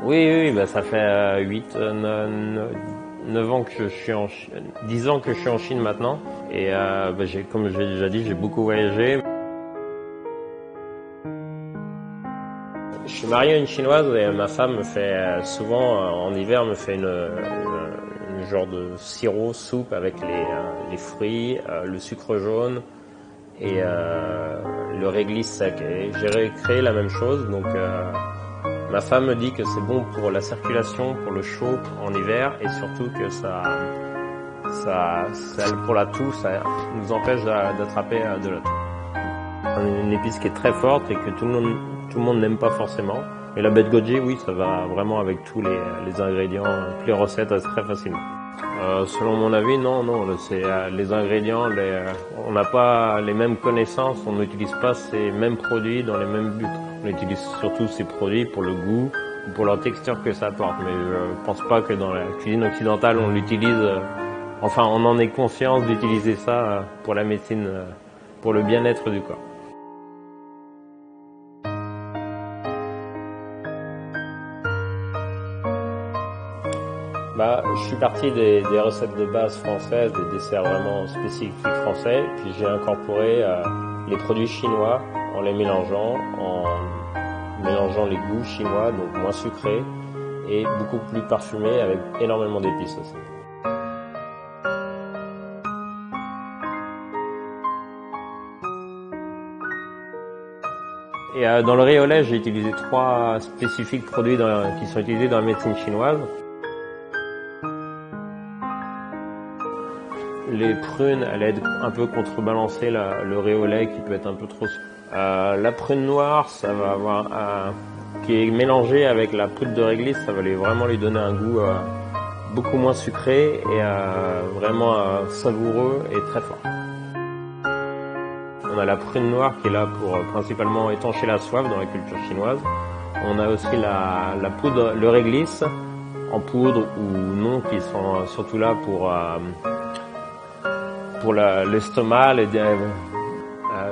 Oui, bah ça fait 9 ans que je suis 10 ans que je suis en Chine maintenant. Et bah, comme j'ai déjà dit, j'ai beaucoup voyagé. Je suis marié à une chinoise et ma femme me fait souvent en hiver me fait une genre de sirop soupe avec les fruits, le sucre jaune et le réglisse sec. Et j'ai recréé la même chose. Donc ma femme me dit que c'est bon pour la circulation, pour le chaud en hiver et surtout que ça pour la toux, ça nous empêche d'attraper de la toux. Une épice qui est très forte et que tout le monde n'aime pas forcément. Et la baie de goji, oui, ça va vraiment avec tous les ingrédients, toutes les recettes très facilement. Selon mon avis, non, c'est les ingrédients, on n'a pas les mêmes connaissances, on n'utilise pas ces mêmes produits dans les mêmes buts. On utilise surtout ces produits pour le goût ou pour leur texture que ça apporte. Mais je pense pas que dans la cuisine occidentale on l'utilise. Enfin, on en est conscience d'utiliser ça pour la médecine, pour le bien-être du corps. Bah, je suis parti des recettes de base françaises, des desserts vraiment spécifiques français, puis j'ai incorporé les produits chinois en les mélangeant les goûts chinois, donc moins sucrés et beaucoup plus parfumés avec énormément d'épices aussi. Et dans le riz au lait, j'ai utilisé 3 spécifiques produits qui sont utilisés dans la médecine chinoise. Les prunes, elles aident un peu contrebalancer le riz au lait qui peut être un peu trop sucré. La prune noire, ça va avoir qui est mélangée avec la poudre de réglisse, ça va vraiment lui donner un goût beaucoup moins sucré et vraiment savoureux et très fort. On a la prune noire qui est là pour principalement étancher la soif dans la culture chinoise. On a aussi la poudre, le réglisse en poudre ou non, qui sont surtout là pour l'estomac.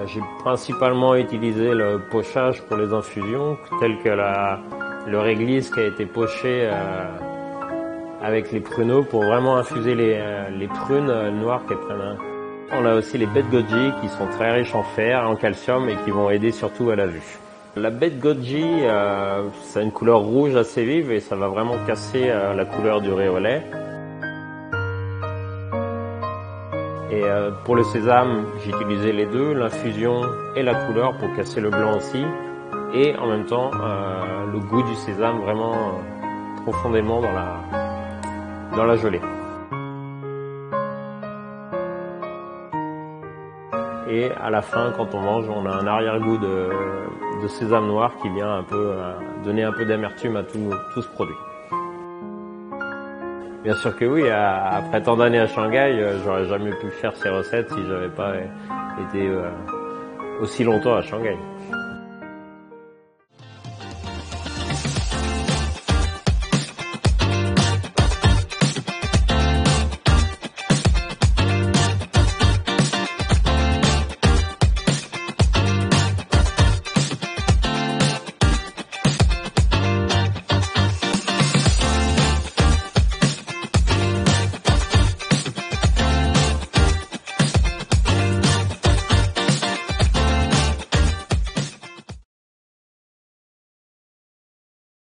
J'ai principalement utilisé le pochage pour les infusions, tel que le réglisse qui a été poché avec les pruneaux pour vraiment infuser les prunes noires qu'elles prennent. On a aussi les baies de goji qui sont très riches en fer, en calcium et qui vont aider surtout à la vue. La baie de goji, ça a une couleur rouge assez vive et ça va vraiment casser la couleur du riz au lait. Et pour le sésame, j'ai utilisé les deux, l'infusion et la couleur pour casser le blanc aussi. Et en même temps, le goût du sésame vraiment profondément dans la gelée. Et à la fin, quand on mange, on a un arrière-goût de sésame noir qui vient un peu donner un peu d'amertume à tout ce produit. Bien sûr que oui, après tant d'années à Shanghai, j'aurais jamais pu faire ces recettes si j'avais pas été aussi longtemps à Shanghai.